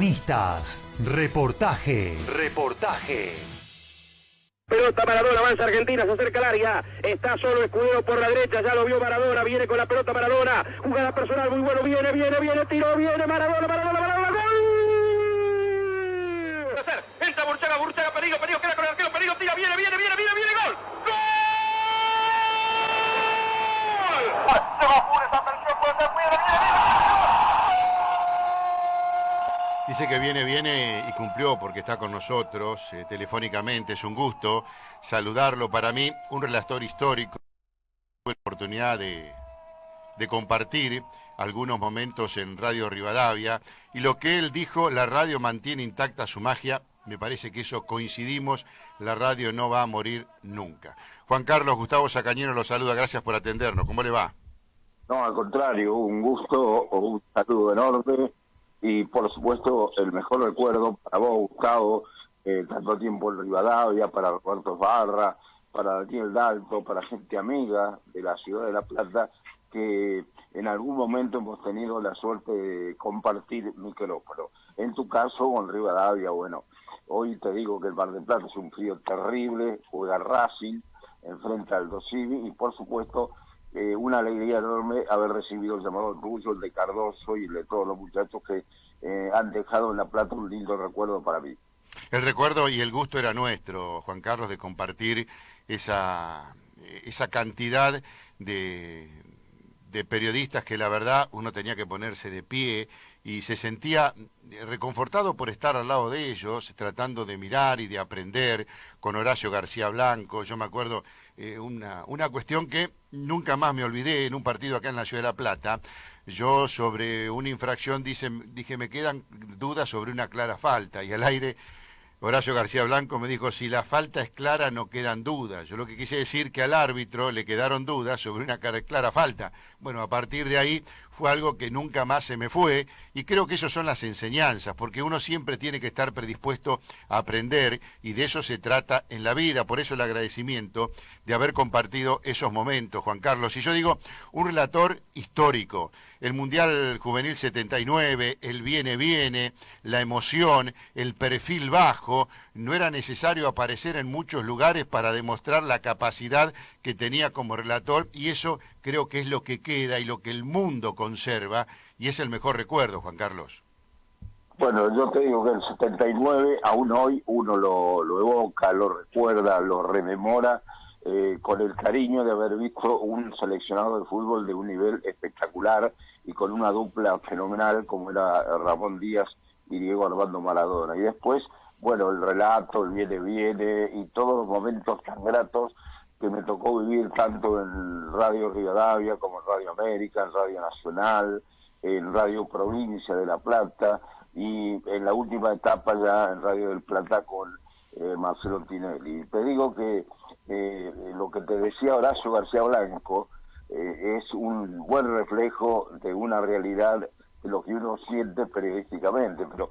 Cronistas. Reportaje. Pelota Maradona, avanza Argentina, se acerca al área, está solo Escudero por la derecha, ya lo vio Maradona, viene con la pelota Maradona, jugada personal muy bueno, viene, tiro, viene Maradona, ¡gol! Entra Burchaga, peligro, queda con el arquero, peligro, tira, viene, ¡gol! ¡Gol! Dice que viene y cumplió porque está con nosotros telefónicamente. Es un gusto saludarlo. Para mí, un relator histórico. Tuve la oportunidad de compartir algunos momentos en Radio Rivadavia. Y lo que él dijo, la radio mantiene intacta su magia. Me parece que eso coincidimos. La radio no va a morir nunca. Juan Carlos Gustavo Sacañero lo saluda. Gracias por atendernos. ¿Cómo le va? No, al contrario, un gusto, un saludo enorme. Y por supuesto el mejor recuerdo para vos, Gustavo, tanto tiempo en Rivadavia, para Roberto Barra, para Daniel Dalto, para gente amiga de la ciudad de La Plata, que en algún momento hemos tenido la suerte de compartir micrófono. En tu caso, con Rivadavia, bueno, hoy te digo que el Mar del Plata es un frío terrible, juega Racing, enfrenta al Dosivi, y por supuesto una alegría enorme haber recibido el llamado tuyo, el de Cardoso y el de todos los muchachos que han dejado en La Plata un lindo recuerdo para mí. El recuerdo y el gusto era nuestro, Juan Carlos, de compartir esa cantidad de periodistas que la verdad uno tenía que ponerse de pie y se sentía reconfortado por estar al lado de ellos, tratando de mirar y de aprender con Horacio García Blanco. Yo me acuerdo una cuestión que nunca más me olvidé en un partido acá en la Ciudad de La Plata. Yo sobre una infracción dije me quedan dudas sobre una clara falta, y al aire Horacio García Blanco me dijo, si la falta es clara no quedan dudas. Yo lo que quise decir que al árbitro le quedaron dudas sobre una clara falta. Bueno, a partir de ahí fue algo que nunca más se me fue, y creo que esas son las enseñanzas, porque uno siempre tiene que estar predispuesto a aprender, y de eso se trata en la vida. Por eso el agradecimiento de haber compartido esos momentos, Juan Carlos. Y yo digo, un relator histórico, el Mundial Juvenil 79, el viene, la emoción, el perfil bajo, no era necesario aparecer en muchos lugares para demostrar la capacidad que tenía como relator, y eso creo que es lo que queda y lo que el mundo conserva, y es el mejor recuerdo, Juan Carlos. Bueno, yo te digo que el 79, aún hoy, uno lo evoca, lo recuerda, lo rememora, con el cariño de haber visto un seleccionado de fútbol de un nivel espectacular y con una dupla fenomenal como era Ramón Díaz y Diego Armando Maradona. Y después, bueno, el relato, el viene y todos los momentos tan gratos que me tocó vivir tanto en Radio Rivadavia como en Radio América, en Radio Nacional, en Radio Provincia de La Plata y en la última etapa ya en Radio del Plata con Marcelo Tinelli. Te digo que lo que te decía Horacio García Blanco es un buen reflejo de una realidad de lo que uno siente periodísticamente, pero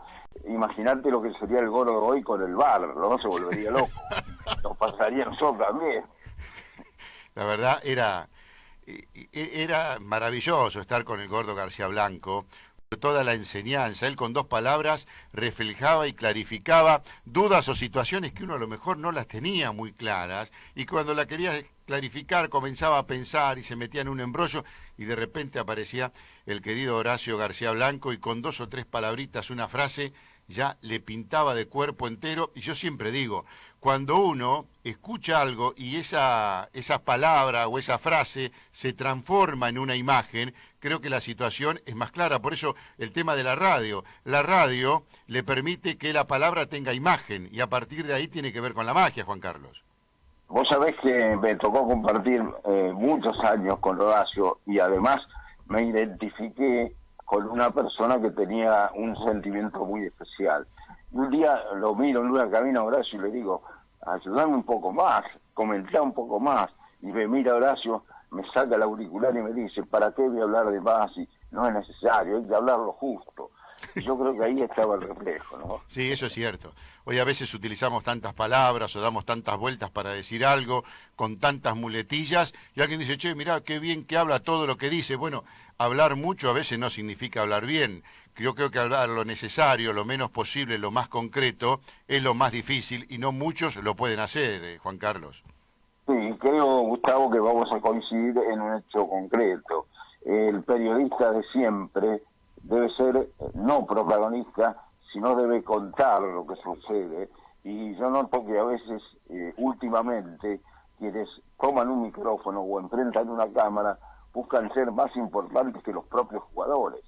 imagínate lo que sería el gordo hoy con el VAR, ¿no? Se volvería loco, nos pasaría a nosotros también. La verdad era maravilloso estar con el gordo García Blanco, toda la enseñanza. Él con 2 palabras reflejaba y clarificaba dudas o situaciones que uno a lo mejor no las tenía muy claras, y cuando la quería clarificar comenzaba a pensar y se metía en un embrollo, y de repente aparecía el querido Horacio García Blanco y con 2 o 3 palabritas, una frase, ya le pintaba de cuerpo entero. Y yo siempre digo, cuando uno escucha algo y esa palabra o esa frase se transforma en una imagen, creo que la situación es más clara. Por eso el tema de la radio le permite que la palabra tenga imagen, y a partir de ahí tiene que ver con la magia, Juan Carlos. Vos sabés que me tocó compartir muchos años con Horacio, y además me identifiqué con una persona que tenía un sentimiento muy especial. Un día lo miro en una cabina a Horacio y le digo, ayúdame un poco más, comentá un poco más. Y me mira Horacio, me saca el auricular y me dice, ¿para qué voy a hablar de más? Y no es necesario, hay que hablar lo justo. Y yo creo que ahí estaba el reflejo, ¿no? Sí, eso es cierto. Hoy a veces utilizamos tantas palabras o damos tantas vueltas para decir algo con tantas muletillas y alguien dice, che, mirá, qué bien que habla todo lo que dice. Bueno, hablar mucho a veces no significa hablar bien. Yo creo que hablar lo necesario, lo menos posible, lo más concreto, es lo más difícil y no muchos lo pueden hacer, Juan Carlos. Sí, creo, Gustavo, que vamos a coincidir en un hecho concreto. El periodista de siempre debe ser no protagonista, sino debe contar lo que sucede. Y yo noto que a veces, últimamente, quienes toman un micrófono o enfrentan una cámara buscan ser más importantes que los propios jugadores.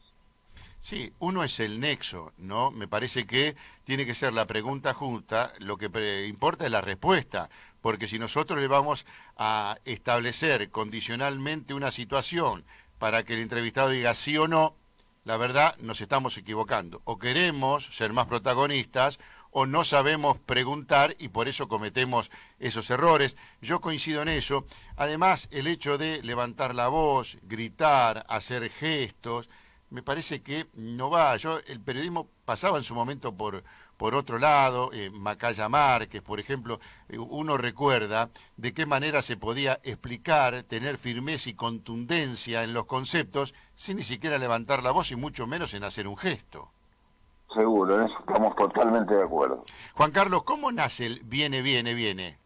Sí, uno es el nexo, ¿no? Me parece que tiene que ser la pregunta justa, lo que importa es la respuesta, porque si nosotros le vamos a establecer condicionalmente una situación para que el entrevistado diga sí o no, la verdad nos estamos equivocando. O queremos ser más protagonistas o no sabemos preguntar y por eso cometemos esos errores. Yo coincido en eso. Además, el hecho de levantar la voz, gritar, hacer gestos, me parece que no va. El periodismo pasaba en su momento por otro lado, Macaya Márquez, por ejemplo, uno recuerda de qué manera se podía explicar, tener firmeza y contundencia en los conceptos sin ni siquiera levantar la voz y mucho menos en hacer un gesto. Seguro, en eso estamos totalmente de acuerdo. Juan Carlos, ¿cómo nace el viene, viene, viene?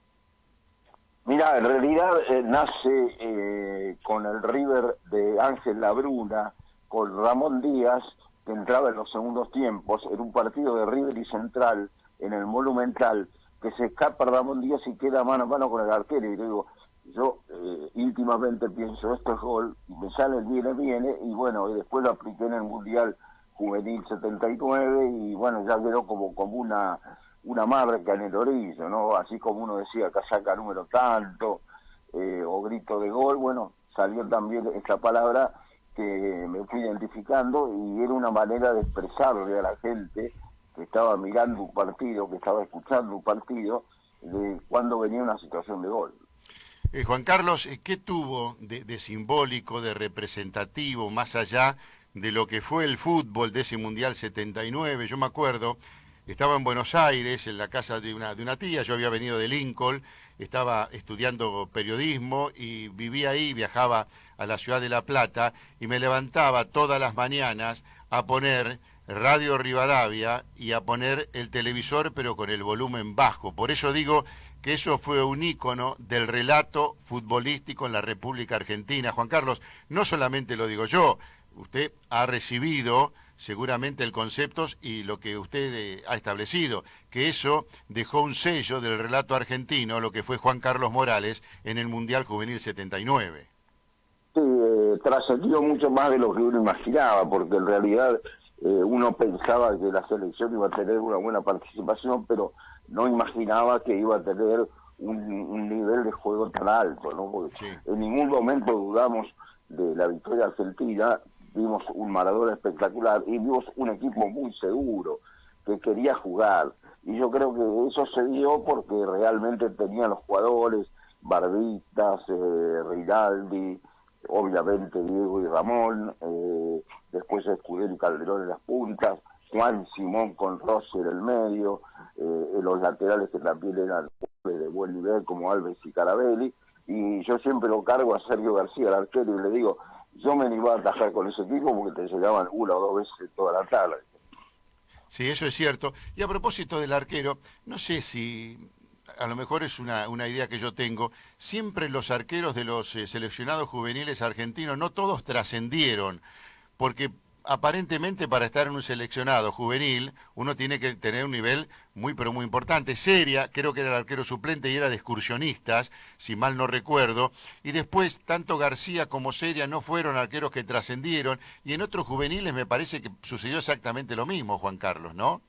Mira, en realidad nace con el River de Ángel Labruna, con Ramón Díaz, que entraba en los segundos tiempos, en un partido de River y Central, en el Monumental, que se escapa Ramón Díaz y queda mano a mano con el arquero. Y digo, yo íntimamente pienso, esto es gol, y me sale el viene, y bueno, y después lo apliqué en el Mundial Juvenil 79, y bueno, ya quedó como una marca en el orillo, ¿no? Así como uno decía, casaca número tanto, o grito de gol, bueno, salió también esta palabra que me fui identificando y era una manera de expresarle a la gente que estaba mirando un partido, que estaba escuchando un partido, de cuando venía una situación de gol. Juan Carlos, ¿qué tuvo de simbólico, de representativo, más allá de lo que fue el fútbol de ese Mundial 79? Yo me acuerdo, estaba en Buenos Aires, en la casa de una tía, yo había venido de Lincoln, estaba estudiando periodismo y vivía ahí, viajaba a la ciudad de La Plata y me levantaba todas las mañanas a poner Radio Rivadavia y a poner el televisor pero con el volumen bajo. Por eso digo que eso fue un ícono del relato futbolístico en la República Argentina. Juan Carlos, no solamente lo digo yo, usted ha recibido seguramente el concepto y lo que usted ha establecido, que eso dejó un sello del relato argentino, lo que fue Juan Carlos Morales en el Mundial Juvenil 79. Sí, trascendió mucho más de lo que uno imaginaba, porque en realidad uno pensaba que la selección iba a tener una buena participación, pero no imaginaba que iba a tener un nivel de juego tan alto, ¿no? Porque sí, en ningún momento dudamos de la victoria argentina. Vimos un Maradona espectacular y vimos un equipo muy seguro, que quería jugar. Y yo creo que eso se dio porque realmente tenían los jugadores, Barbitas, Rinaldi, obviamente Diego y Ramón, después Escudero y Calderón en las puntas, Juan Simón con Rossi en el medio, los laterales que también eran de buen nivel como Alves y Carabelli. Y yo siempre lo cargo a Sergio García, el arquero, y le digo, yo me iba a atajar con ese equipo porque te llegaban una o dos veces toda la tarde. Sí, eso es cierto. Y a propósito del arquero, no sé si, a lo mejor es una idea que yo tengo, siempre los arqueros de los seleccionados juveniles argentinos, no todos trascendieron, porque aparentemente para estar en un seleccionado juvenil uno tiene que tener un nivel muy pero muy importante. Seria, creo que era el arquero suplente y era de Excursionistas, si mal no recuerdo, y después tanto García como Seria no fueron arqueros que trascendieron, y en otros juveniles me parece que sucedió exactamente lo mismo, Juan Carlos, ¿no?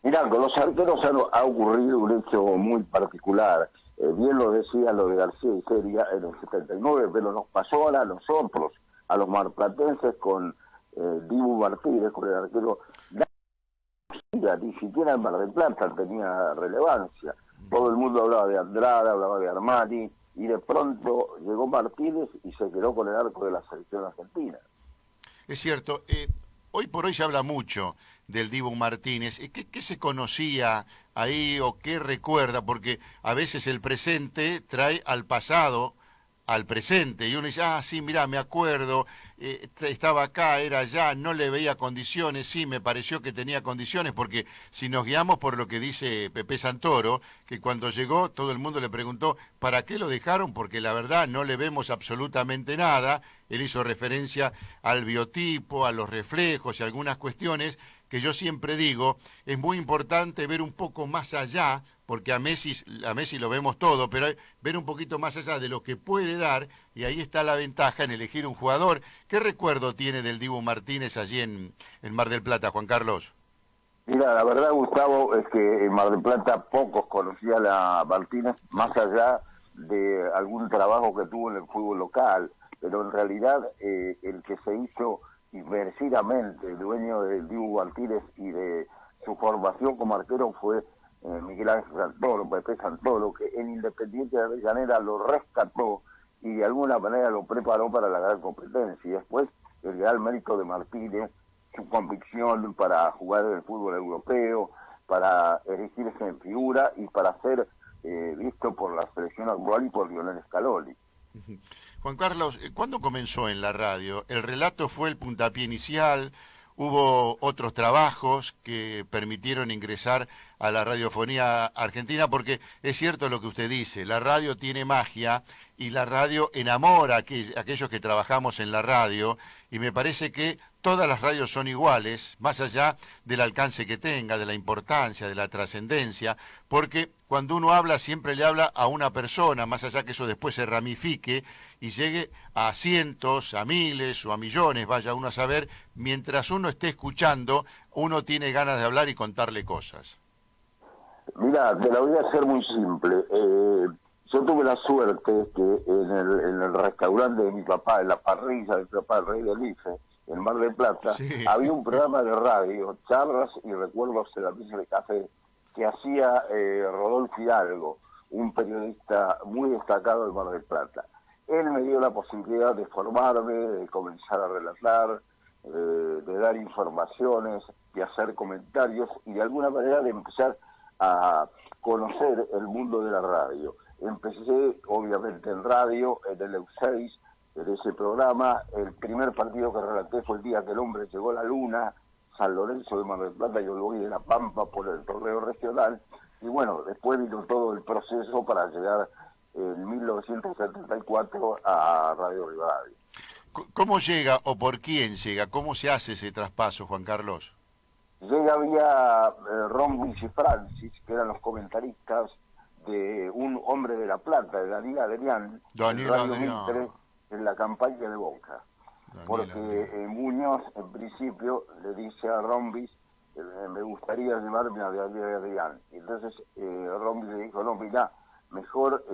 Mirá, con los arqueros ha ocurrido un hecho muy particular. Bien lo decía lo de García y Seria en el 79, pero nos pasó ahora a nosotros, a los marplatenses, con Dibu Martínez, con el arquero. Ni siquiera en Mar del Plata tenía relevancia. Todo el mundo hablaba de Andrade, hablaba de Armani, y de pronto llegó Martínez y se quedó con el arco de la selección argentina. Es cierto. hoy por hoy se habla mucho del Dibu Martínez. ¿Qué se conocía ahí o qué recuerda? Porque a veces el presente trae al pasado al presente, y uno dice, sí, mirá, me acuerdo, estaba acá, era allá, no le veía condiciones, sí, me pareció que tenía condiciones, porque si nos guiamos por lo que dice Pepe Santoro, que cuando llegó todo el mundo le preguntó, ¿para qué lo dejaron? Porque la verdad no le vemos absolutamente nada. Él hizo referencia al biotipo, a los reflejos y algunas cuestiones que yo siempre digo, es muy importante ver un poco más allá, porque a Messi lo vemos todo, pero ver un poquito más allá de lo que puede dar, y ahí está la ventaja en elegir un jugador. ¿Qué recuerdo tiene del Dibu Martínez allí en Mar del Plata, Juan Carlos? Mira, la verdad, Gustavo, es que en Mar del Plata pocos conocían a Martínez, más allá de algún trabajo que tuvo en el fútbol local, pero en realidad el que se hizo inmerecidamente dueño del Dibu Martínez y de su formación como arquero fue Miguel Ángel Santoro, Pepe Santoro, que en Independiente de Avellaneda lo rescató y de alguna manera lo preparó para la gran competencia. Y después el gran mérito de Martínez, su convicción para jugar en el fútbol europeo, para erigirse en figura y para ser visto por la selección actual y por Lionel Scaloni. Juan Carlos, ¿cuándo comenzó en la radio? ¿El relato fue el puntapié inicial? ¿Hubo otros trabajos que permitieron ingresar a la radiofonía argentina? Porque es cierto lo que usted dice, la radio tiene magia y la radio enamora a aquellos que trabajamos en la radio, y me parece que todas las radios son iguales, más allá del alcance que tenga, de la importancia, de la trascendencia, porque cuando uno habla siempre le habla a una persona, más allá que eso después se ramifique y llegue a cientos, a miles o a millones, vaya uno a saber, mientras uno esté escuchando, uno tiene ganas de hablar y contarle cosas. Mira, te la voy a hacer muy simple. Yo tuve la suerte que en el restaurante de mi papá, en la parrilla de mi papá, el Rey del Ife, en Mar del Plata, sí, había un programa de radio, charlas y recuerdos de la mesa de café, que hacía Rodolfo Hidalgo, un periodista muy destacado de Mar del Plata. Él me dio la posibilidad de formarme, de comenzar a relatar, de dar informaciones, de hacer comentarios y de alguna manera de empezar a conocer el mundo de la radio. Empecé, obviamente, en radio, en el EU6, en ese programa. El primer partido que relaté fue el día que el hombre llegó a la luna, San Lorenzo de Mar del Plata, yo lo voy de La Pampa por el torneo regional. Y bueno, después vino todo el proceso para llegar en 1974 a Radio Rivadavia. ¿Cómo llega o por quién llega? ¿Cómo se hace ese traspaso, Juan Carlos? Llega vía Rombis y Francis, que eran los comentaristas de un hombre de La Plata, de Daniel Adrián, en la campaña de Boca. Porque Muñoz, en principio, le dice a Rombis, me gustaría llevarme a Daniel Adrián. Y entonces Rombis le dijo, no, mirá, mejor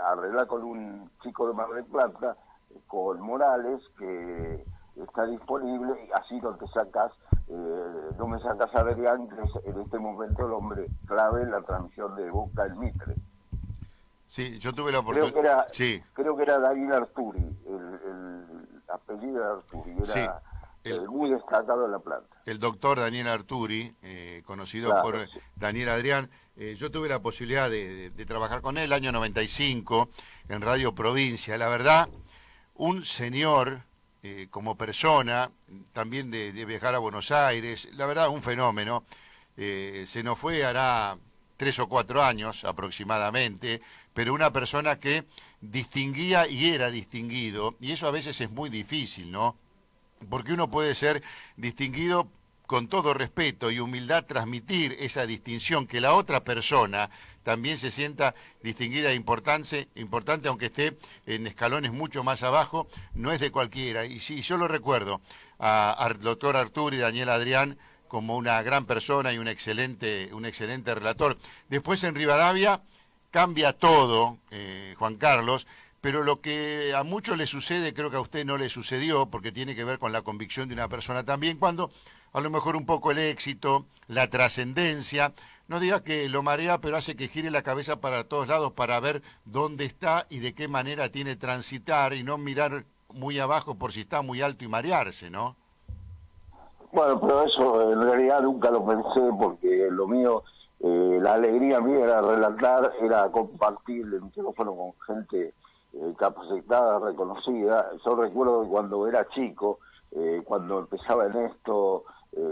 arreglar con un chico de Mar del Plata, con Morales, que está disponible, y así no te sacas, no me sacas a Adrián, que es en este momento el hombre clave en la transmisión de Boca en Mitre. Sí, yo tuve la oportunidad. Creo que era Daniel Arturi, el apellido de Arturi, era muy destacado en La Plata. El doctor Daniel Arturi, conocido por Daniel Adrián. Yo tuve la posibilidad de trabajar con él el año 95 en Radio Provincia. La verdad, un señor como persona, también de viajar a Buenos Aires, la verdad, un fenómeno. Se nos fue hará 3 o 4 años aproximadamente, pero una persona que distinguía y era distinguido, y eso a veces es muy difícil, ¿no? Porque uno puede ser distinguido con todo respeto y humildad, transmitir esa distinción, que la otra persona también se sienta distinguida e importante, aunque esté en escalones mucho más abajo, no es de cualquiera. Y sí, yo lo recuerdo al doctor Arturi y Daniel Adrián como una gran persona y un excelente relator. Después en Rivadavia cambia todo, Juan Carlos, pero lo que a muchos le sucede, creo que a usted no le sucedió, porque tiene que ver con la convicción de una persona también, cuando a lo mejor un poco el éxito, la trascendencia, no diga que lo marea, pero hace que gire la cabeza para todos lados para ver dónde está y de qué manera tiene transitar y no mirar muy abajo por si está muy alto y marearse, ¿no? Bueno, pero eso en realidad nunca lo pensé porque lo mío, la alegría mía era relatar, era compartir el micrófono con gente capacitada, reconocida. Yo recuerdo que cuando era chico, cuando empezaba en esto,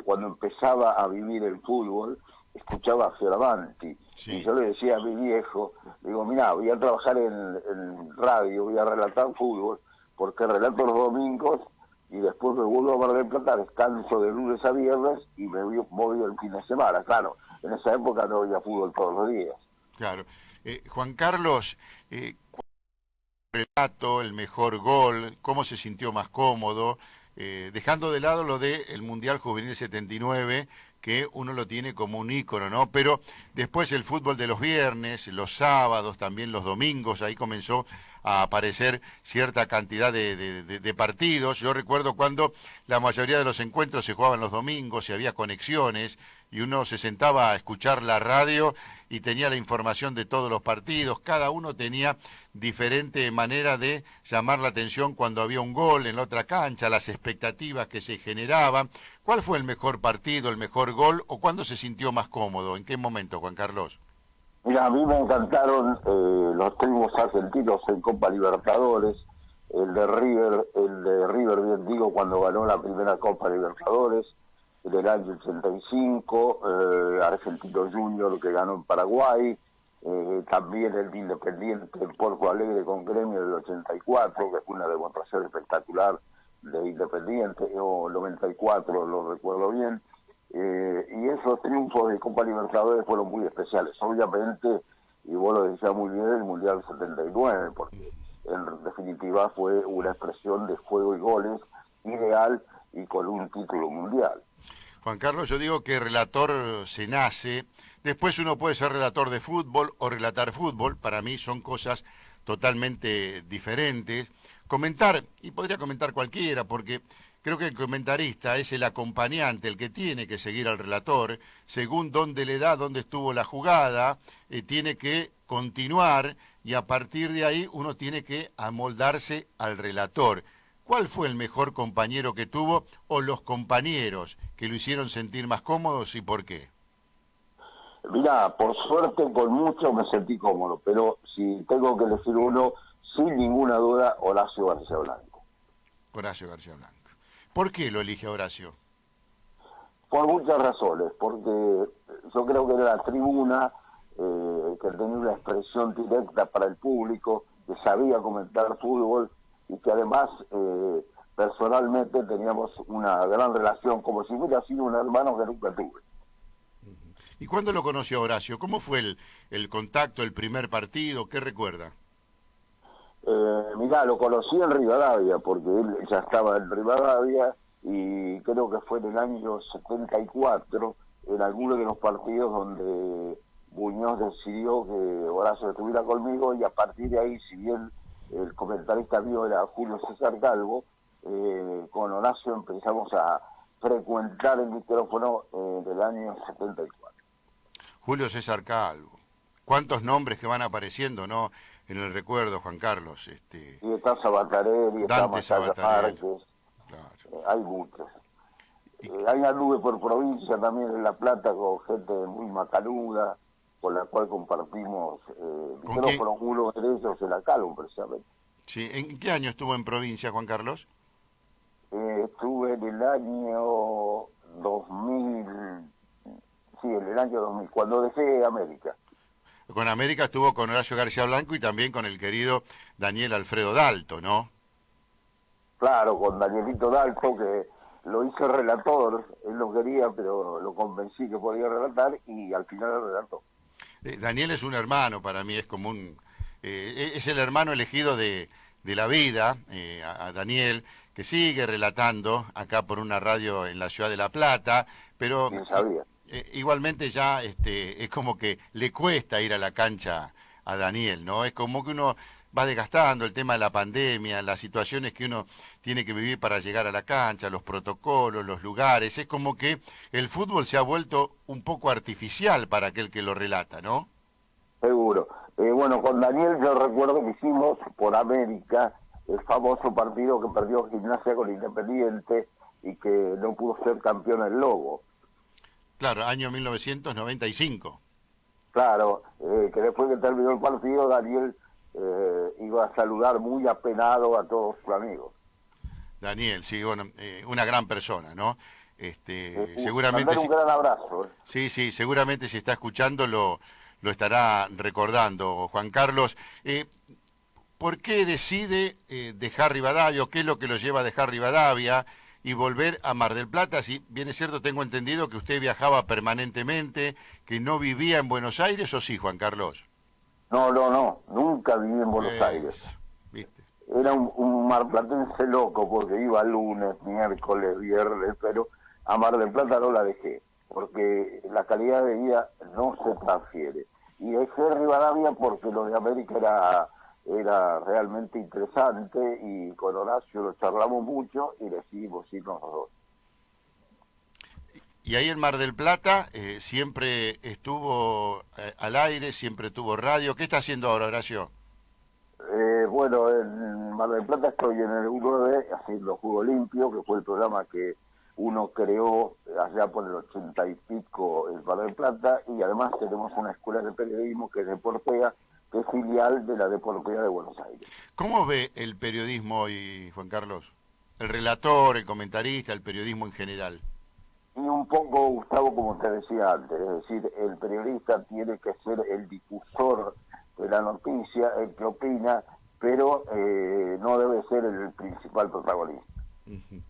cuando empezaba a vivir el fútbol, escuchaba a Fioravanti. Sí. Y yo le decía a mi viejo, digo, mira, voy a trabajar en radio, voy a relatar fútbol, porque relato los domingos y después me vuelvo a Mar del Plata, descanso de lunes a viernes y me voy el fin de semana. Claro, en esa época no había fútbol todos los días. Claro. Juan Carlos, ¿cuál fue el relato, el mejor gol? ¿Cómo se sintió más cómodo? Dejando de lado lo del Mundial Juvenil 79, que uno lo tiene como un ícono, ¿no? Pero después el fútbol de los viernes, los sábados, también los domingos, ahí comenzó a aparecer cierta cantidad de partidos. Yo recuerdo cuando la mayoría de los encuentros se jugaban los domingos y había conexiones y uno se sentaba a escuchar la radio y tenía la información de todos los partidos. Cada uno tenía diferente manera de llamar la atención cuando había un gol en la otra cancha, las expectativas que se generaban. ¿Cuál fue el mejor partido, el mejor gol o cuándo se sintió más cómodo? ¿En qué momento, Juan Carlos? Mira, a mí me encantaron los triunfos argentinos en Copa Libertadores, el de River, bien digo, cuando ganó la primera Copa Libertadores, del año 85, Argentino Junior que ganó en Paraguay, también el de Independiente en Porto Alegre con Gremio del 84, que fue una demostración espectacular de Independiente, o 94, lo recuerdo bien. Y esos triunfos de Copa Libertadores fueron muy especiales. Obviamente, y vos lo decías muy bien, el Mundial 79, porque en definitiva fue una expresión de juego y goles ideal y con un título mundial. Juan Carlos, yo digo que relator se nace, después uno puede ser relator de fútbol o relatar fútbol, para mí son cosas totalmente diferentes. Comentar, y podría comentar cualquiera, porque creo que el comentarista es el acompañante, el que tiene que seguir al relator, según dónde le da, dónde estuvo la jugada, tiene que continuar y a partir de ahí uno tiene que amoldarse al relator. ¿Cuál fue el mejor compañero que tuvo o los compañeros que lo hicieron sentir más cómodos y por qué? Mirá, por suerte con mucho me sentí cómodo, pero si tengo que elegir uno, sin ninguna duda, Horacio García Blanco. Horacio García Blanco. ¿Por qué lo elige Horacio? Por muchas razones, porque yo creo que era la tribuna, que tenía una expresión directa para el público, que sabía comentar fútbol y que además personalmente teníamos una gran relación, como si hubiera sido un hermano que nunca tuve. ¿Y cuándo lo conoció Horacio? ¿Cómo fue el contacto, el primer partido? ¿Qué recuerda? Mirá, lo conocí en Rivadavia, porque él ya estaba en Rivadavia y creo que fue en el año 74, en alguno de los partidos donde Muñoz decidió que Horacio estuviera conmigo y a partir de ahí, si bien el comentarista mío era Julio César Calvo, con Horacio empezamos a frecuentar el micrófono del año 74. Julio César Calvo. ¿Cuántos nombres que van apareciendo, no, en el recuerdo, Juan Carlos? Y está Sabatarelli, está Dante Sabatarelli. Márquez, Claro. hay muchos. Ahí anduve por provincia también en La Plata con gente muy macanuda, con la cual compartimos micrófonos, uno de ellos en la Calvo, precisamente. Sí. ¿En qué año estuvo en provincia, Juan Carlos? Estuve en el año 2000, sí, en el año 2000, cuando dejé América. Con América estuvo con Horacio García Blanco y también con el querido Daniel Alfredo Dalto, ¿no? Claro, con Danielito Dalto, que lo hice relator, él lo quería, pero lo convencí que podía relatar y al final lo relató. Daniel es un hermano para mí, es como es el hermano elegido de la vida, a Daniel, que sigue relatando acá por una radio en la ciudad de La Plata, pero ¿Quién sabía? Igualmente ya es como que le cuesta ir a la cancha a Daniel, ¿no? Es como que uno va desgastando el tema de la pandemia, las situaciones que uno tiene que vivir para llegar a la cancha, los protocolos, los lugares. Es como que el fútbol se ha vuelto un poco artificial para aquel que lo relata, ¿no? Seguro. Bueno, con Daniel yo recuerdo que hicimos por América el famoso partido que perdió Gimnasia con Independiente y que no pudo ser campeón el Lobo. Claro, año 1995. Claro, que después que terminó el partido, Daniel iba a saludar muy apenado a todos sus amigos. Daniel, sí, bueno, una gran persona, ¿no? Seguramente... Un gran abrazo. Sí, sí, seguramente si está escuchando lo estará recordando. Juan Carlos, ¿por qué decide dejar Rivadavia o qué es lo que lo lleva a dejar Rivadavia y volver a Mar del Plata? Si bien es cierto, tengo entendido que usted viajaba permanentemente, que no vivía en Buenos Aires, ¿o sí, Juan Carlos? No, nunca viví en Buenos Aires. ¿Viste? Era un marplatense loco porque iba lunes, miércoles, viernes, pero a Mar del Plata no la dejé, porque la calidad de vida no se transfiere. Y dejé Rivadavia porque lo de América era realmente interesante y con Horacio lo charlamos mucho y decidimos irnos los dos. Y ahí en Mar del Plata siempre estuvo al aire, siempre tuvo radio. ¿Qué está haciendo ahora, Horacio? Bueno, en Mar del Plata estoy en el U9 haciendo Juego Limpio, que fue el programa que uno creó allá por el 80 y pico en Mar del Plata, y además tenemos una escuela de periodismo que es Deportea, que es filial de la Deportea de Buenos Aires. ¿Cómo ve el periodismo hoy, Juan Carlos? El relator, el comentarista, el periodismo en general. Y un poco, Gustavo, como te decía antes, es decir, el periodista tiene que ser el difusor de la noticia, el que opina, pero no debe ser el principal protagonista. Uh-huh.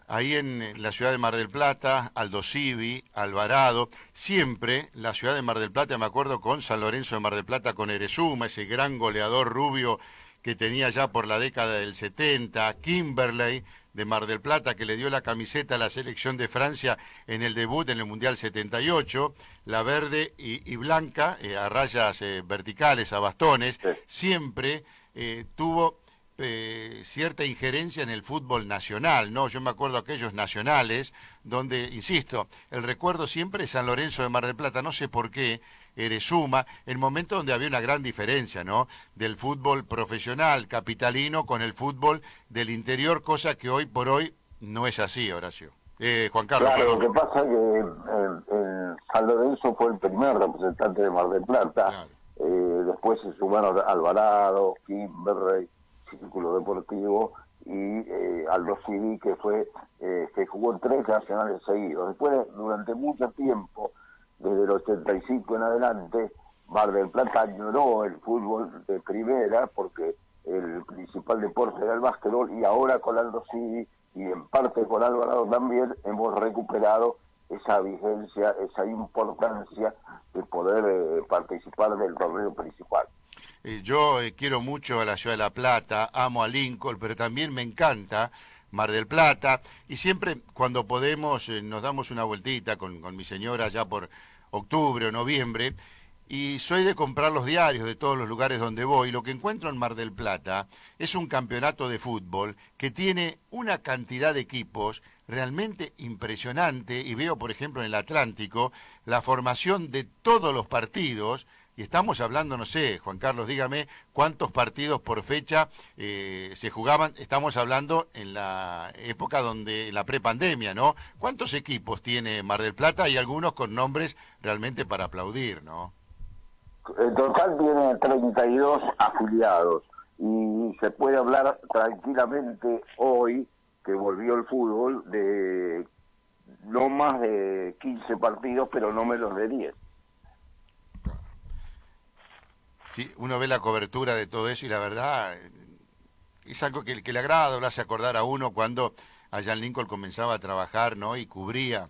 Ahí en la ciudad de Mar del Plata, Aldosivi, Alvarado, siempre la ciudad de Mar del Plata, me acuerdo con San Lorenzo de Mar del Plata, con Erezuma, ese gran goleador rubio que tenía ya por la década del 70, Kimberley de Mar del Plata, que le dio la camiseta a la selección de Francia en el debut en el Mundial 78, la verde y blanca, a rayas verticales, a bastones, siempre tuvo cierta injerencia en el fútbol nacional, ¿no? Yo me acuerdo aquellos nacionales donde, insisto, el recuerdo siempre es San Lorenzo de Mar del Plata, no sé por qué, Erezuma, el momento donde había una gran diferencia, ¿no? Del fútbol profesional capitalino con el fútbol del interior, cosa que hoy por hoy no es así, Horacio. Juan Carlos. Claro, perdón. lo que pasa es que San Lorenzo fue el primer representante de Mar del Plata, claro. Después se sumaron Alvarado, Kimberley, Círculo Deportivo y Aldo Civi, que jugó en 3 nacionales seguidos. Después, durante mucho tiempo, desde el 85 en adelante, Mar del Plata añoró el fútbol de primera porque el principal deporte era el básquetbol, y ahora con Aldo Civi y en parte con Alvarado también hemos recuperado esa vigencia, esa importancia de poder participar del torneo principal. Yo quiero mucho a la ciudad de La Plata, amo a Lincoln, pero también me encanta Mar del Plata, y siempre cuando podemos nos damos una vueltita con mi señora ya por octubre o noviembre, y soy de comprar los diarios de todos los lugares donde voy. Lo que encuentro en Mar del Plata es un campeonato de fútbol que tiene una cantidad de equipos realmente impresionante, y veo, por ejemplo, en el Atlántico, la formación de todos los partidos. Y estamos hablando, no sé, Juan Carlos, dígame, ¿cuántos partidos por fecha se jugaban? Estamos hablando en la época donde, la prepandemia, ¿no? ¿Cuántos equipos tiene Mar del Plata? Y algunos con nombres realmente para aplaudir, ¿no? En total tiene 32 afiliados, y se puede hablar tranquilamente hoy, que volvió el fútbol, de no más de 15 partidos, pero no menos de 10. Sí, uno ve la cobertura de todo eso y la verdad es algo que le agrada, lo hace acordar a uno cuando allá en Lincoln comenzaba a trabajar, ¿no? Y cubría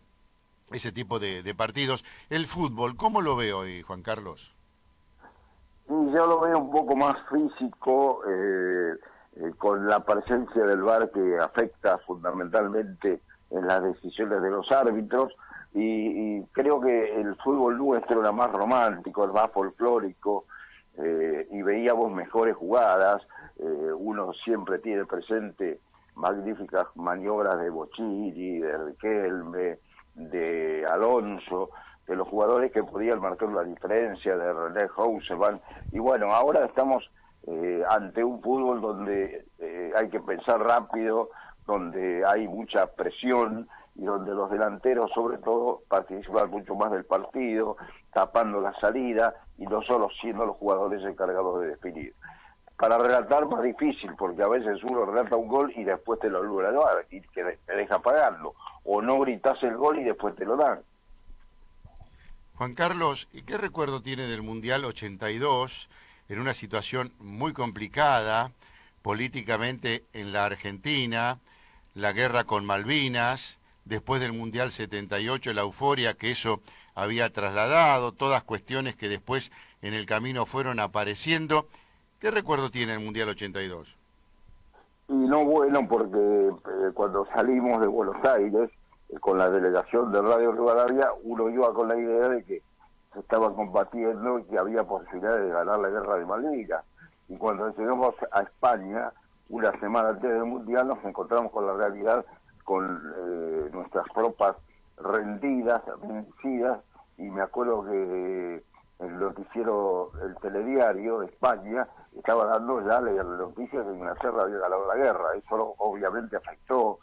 ese tipo de partidos. El fútbol, ¿cómo lo ve hoy, Juan Carlos? Y yo lo veo un poco más físico, con la presencia del VAR, que afecta fundamentalmente en las decisiones de los árbitros, y creo que el fútbol nuestro era más romántico, es más folclórico, y veíamos mejores jugadas. Uno siempre tiene presente magníficas maniobras de Bochini, de Riquelme, de Alonso, de los jugadores que podían marcar la diferencia, de René Hausemann. Y bueno, ahora estamos ante un fútbol donde hay que pensar rápido, donde hay mucha presión y donde los delanteros sobre todo participan mucho más del partido, tapando la salida y no solo siendo los jugadores encargados de definir. Para relatar más difícil, porque a veces uno relata un gol y después te lo vuelve a dar y te deja pagarlo, o no gritas el gol y después te lo dan. Juan Carlos, ¿y qué recuerdo tiene del Mundial 82 en una situación muy complicada políticamente en la Argentina, la guerra con Malvinas, después del Mundial 78, la euforia que eso había trasladado, todas cuestiones que después en el camino fueron apareciendo? ¿Qué recuerdo tiene el Mundial 82? Y no bueno, porque cuando salimos de Buenos Aires, con la delegación de Radio Rivadavia, uno iba con la idea de que se estaban combatiendo y que había posibilidades de ganar la guerra de Malvinas. Y cuando llegamos a España, una semana antes del Mundial, nos encontramos con la realidad, con nuestras tropas rendidas, vencidas, y me acuerdo que el noticiero, el telediario de España, estaba dando ya la noticia de que Inglaterra había ganado la guerra. Eso obviamente afectó.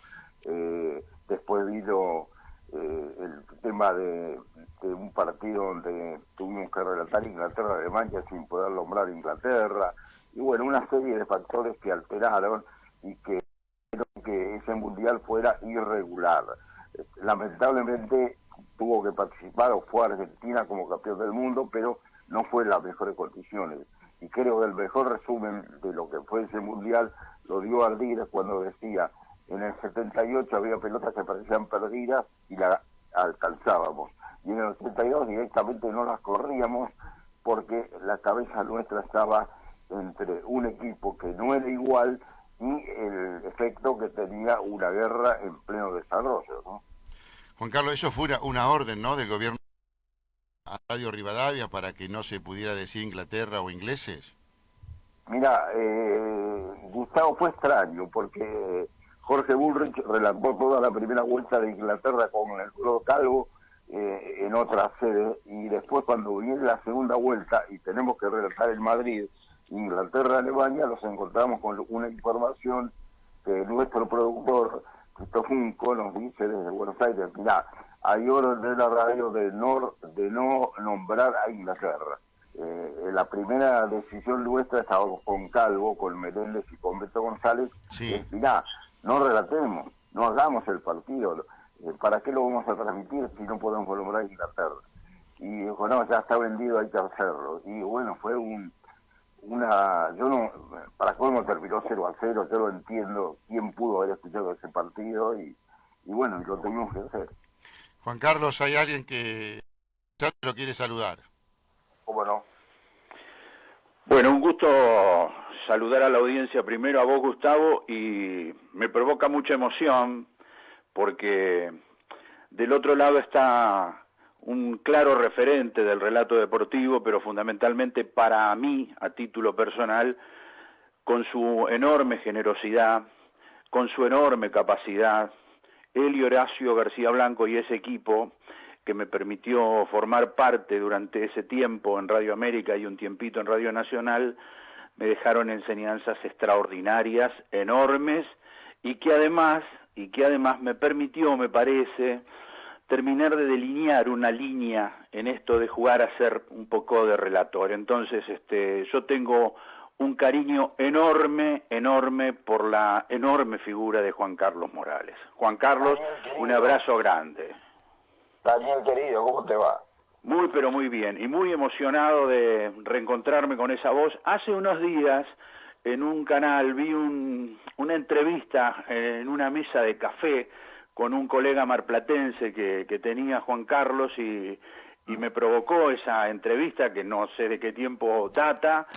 Después vino el tema de un partido donde tuvimos que relatar Inglaterra-Alemania sin poder nombrar Inglaterra, y bueno, una serie de factores que alteraron y que hicieron que ese mundial fuera irregular. Lamentablemente tuvo que participar, o fue Argentina como campeón del mundo, pero no fue en las mejores condiciones. Y creo que el mejor resumen de lo que fue ese mundial lo dio Ardila cuando decía: en el 78 había pelotas que parecían perdidas y las alcanzábamos, y en el 82 directamente no las corríamos porque la cabeza nuestra estaba entre un equipo que no era igual y el efecto que tenía una guerra en pleno desarrollo, ¿no? Juan Carlos, eso fue una orden, ¿no?, del gobierno a Radio Rivadavia para que no se pudiera decir Inglaterra o ingleses. Mira, Gustavo, fue extraño porque Jorge Bullrich relató toda la primera vuelta de Inglaterra con el Colo Calvo en otra sede, y después cuando viene la segunda vuelta y tenemos que relatar en Madrid, Inglaterra-Alemania, nos encontramos con una información que nuestro productor, Cristo Junco, nos dice desde Buenos Aires: mirá, hay orden de la radio de no nombrar a Inglaterra. La primera decisión nuestra, estábamos con Calvo, con Meléndez y con Beto González, Sí. es: mirá, no relatemos, no hagamos el partido, ¿para qué lo vamos a transmitir si no podemos nombrar a Inglaterra? Y dijo: no, ya está vendido, hay que hacerlo. Y bueno, fue yo no, para cómo terminó 0-0, yo lo entiendo, quién pudo haber escuchado ese partido, y bueno, lo tuvimos que hacer. Juan Carlos, hay alguien que ya te lo quiere saludar. ¿Cómo no? Bueno, un gusto saludar a la audiencia, primero a vos, Gustavo, y me provoca mucha emoción porque del otro lado está un claro referente del relato deportivo, pero fundamentalmente para mí, a título personal, con su enorme generosidad, con su enorme capacidad, él y Horacio García Blanco y ese equipo que me permitió formar parte durante ese tiempo en Radio América y un tiempito en Radio Nacional, me dejaron enseñanzas extraordinarias, enormes, y que además me permitió, me parece, terminar de delinear una línea en esto de jugar a ser un poco de relator. Entonces, yo tengo un cariño enorme por la enorme figura de Juan Carlos Morales. Juan Carlos, un abrazo grande. Daniel, querido, ¿cómo te va? Muy, pero muy bien, y muy emocionado de reencontrarme con esa voz. Hace unos días, en un canal, vi una entrevista en una mesa de café con un colega marplatense que tenía Juan Carlos, y me provocó esa entrevista, que no sé de qué tiempo data,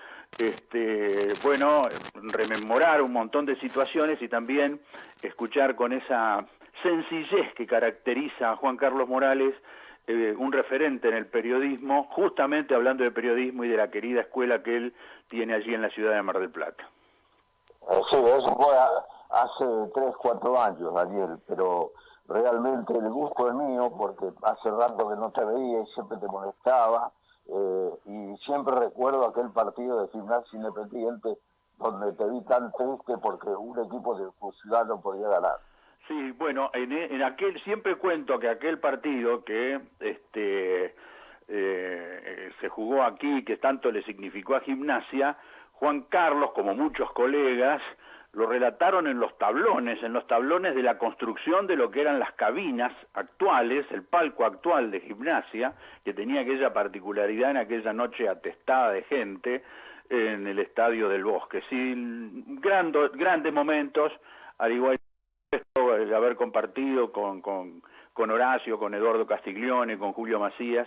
bueno, rememorar un montón de situaciones y también escuchar con esa sencillez que caracteriza a Juan Carlos Morales, un referente en el periodismo, justamente hablando de periodismo y de la querida escuela que él tiene allí en la ciudad de Mar del Plata. Sí, eso fue hace 3-4 años, Daniel, pero realmente el gusto es mío porque hace rato que no te veía y siempre te molestaba, y siempre recuerdo aquel partido de Gimnasia Independiente donde te vi tan triste porque un equipo de tu ciudad no podía ganar. Sí, bueno, en aquel, siempre cuento que aquel partido que se jugó aquí, que tanto le significó a Gimnasia, Juan Carlos, como muchos colegas, lo relataron en los tablones de la construcción de lo que eran las cabinas actuales, el palco actual de Gimnasia, que tenía aquella particularidad en aquella noche atestada de gente en el Estadio del Bosque. Sí, grandes momentos, al igual de haber compartido con Horacio, con Eduardo Castiglione, con Julio Macías,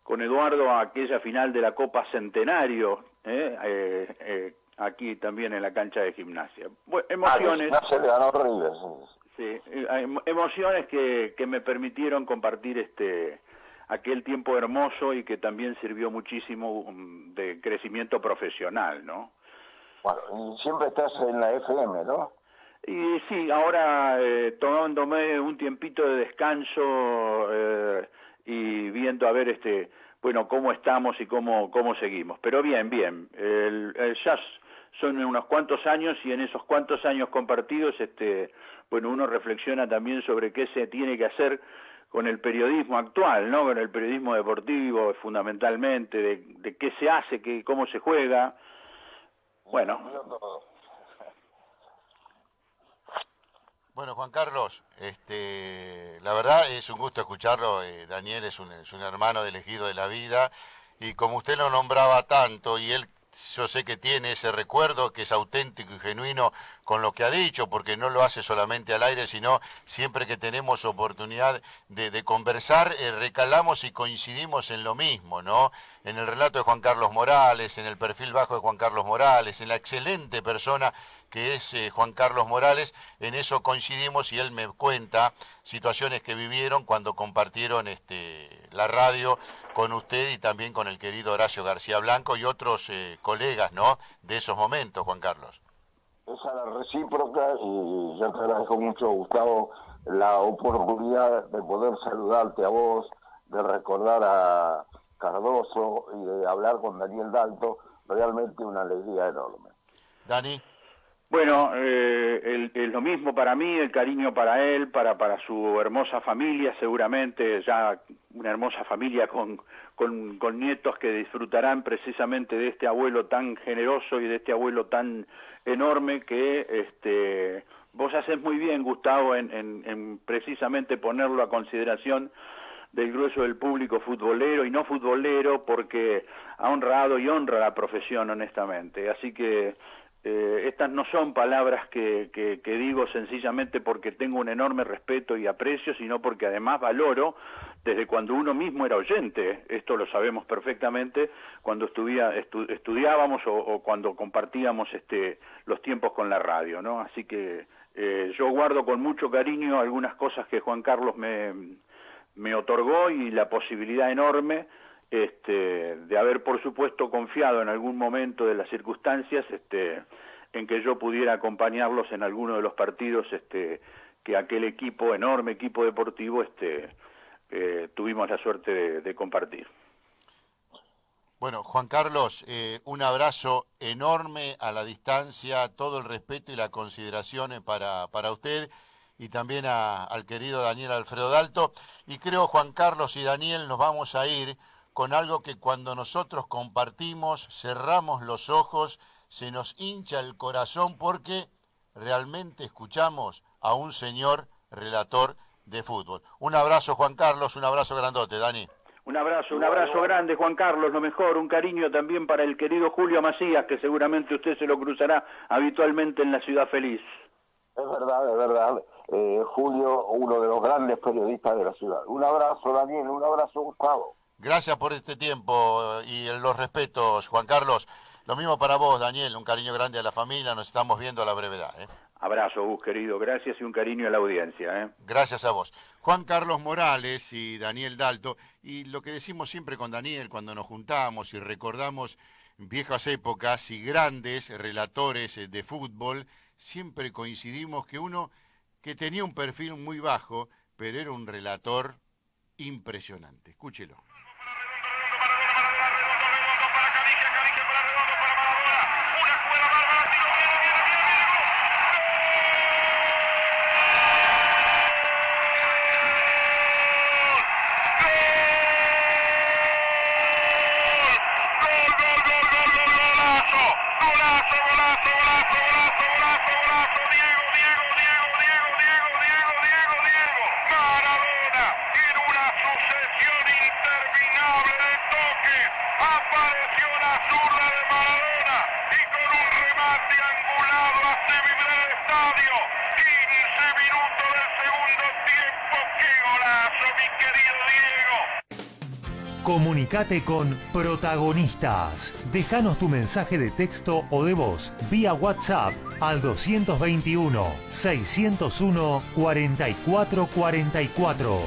con Eduardo aquella final de la Copa Centenario, aquí también en la cancha de Gimnasia. Bueno, emociones. Se le ganó River, sí, emociones que me permitieron compartir aquel tiempo hermoso y que también sirvió muchísimo de crecimiento profesional, ¿no? Bueno, y siempre estás en la FM, ¿no? Y sí, ahora tomándome un tiempito de descanso y viendo a ver bueno, cómo estamos y cómo seguimos. Pero bien, ya son unos cuantos años y en esos cuantos años compartidos, bueno, uno reflexiona también sobre qué se tiene que hacer con el periodismo actual, ¿no? Con el periodismo deportivo, fundamentalmente, de qué se hace, cómo se juega. Bueno. Bueno, Juan Carlos, la verdad es un gusto escucharlo. Daniel es un hermano de elegido de la vida, y como usted lo nombraba tanto, y él, yo sé que tiene ese recuerdo que es auténtico y genuino con lo que ha dicho, porque no lo hace solamente al aire, sino siempre que tenemos oportunidad de conversar, recalamos y coincidimos en lo mismo, ¿no? En el relato de Juan Carlos Morales, en el perfil bajo de Juan Carlos Morales, en la excelente persona que es Juan Carlos Morales, en eso coincidimos, y él me cuenta situaciones que vivieron cuando compartieron la radio con usted y también con el querido Horacio García Blanco y otros colegas, ¿no?, de esos momentos, Juan Carlos. Esa es la recíproca, y yo te agradezco mucho, Gustavo, la oportunidad de poder saludarte a vos, de recordar a Cardoso y de hablar con Daniel Dalto. Realmente una alegría enorme. Dani. Bueno, es lo mismo para mí, el cariño para él, para su hermosa familia, seguramente ya una hermosa familia con nietos que disfrutarán precisamente de este abuelo tan generoso y de este abuelo tan enorme que vos haces muy bien, Gustavo, en precisamente ponerlo a consideración del grueso del público futbolero y no futbolero, porque ha honrado y honra la profesión, honestamente. Así que estas no son palabras que digo sencillamente porque tengo un enorme respeto y aprecio, sino porque además valoro desde cuando uno mismo era oyente. Esto lo sabemos perfectamente cuando estudiábamos o cuando compartíamos los tiempos con la radio, ¿no? Así que yo guardo con mucho cariño algunas cosas que Juan Carlos me otorgó, y la posibilidad enorme de haber, por supuesto, confiado en algún momento de las circunstancias en que yo pudiera acompañarlos en alguno de los partidos que aquel equipo, enorme equipo deportivo, tuvimos la suerte de compartir. Bueno, Juan Carlos, un abrazo enorme a la distancia, todo el respeto y la consideración para usted, y también al querido Daniel Alfredo Dalto. Y creo, Juan Carlos y Daniel, nos vamos a ir con algo que cuando nosotros compartimos, cerramos los ojos, se nos hincha el corazón, porque realmente escuchamos a un señor relator de fútbol. Un abrazo, Juan Carlos, un abrazo grandote, Dani. Un abrazo grande, Juan Carlos, lo mejor, un cariño también para el querido Julio Macías, que seguramente usted se lo cruzará habitualmente en la Ciudad Feliz. Es verdad. Julio, uno de los grandes periodistas de la ciudad. Un abrazo, Daniel, un abrazo, Gustavo. Gracias por este tiempo y los respetos, Juan Carlos. Lo mismo para vos, Daniel, un cariño grande a la familia, nos estamos viendo a la brevedad. Abrazo, Gus, querido, gracias, y un cariño a la audiencia. Gracias a vos. Juan Carlos Morales y Daniel Dalto, y lo que decimos siempre con Daniel cuando nos juntamos y recordamos viejas épocas y grandes relatores de fútbol, siempre coincidimos que uno que tenía un perfil muy bajo, pero era un relator impresionante. Escúchelo. Para Canija, para Redondo, para Maradona. Una jugada bárbara, tiro. toques, apareció la zurda de Maradona y con un remate angulado hace vibrar el estadio. 15 minutos del segundo tiempo. ¡Qué golazo, mi querido Diego! Comunicate con Protagonistas. Déjanos tu mensaje de texto o de voz vía WhatsApp al 221 601 4444.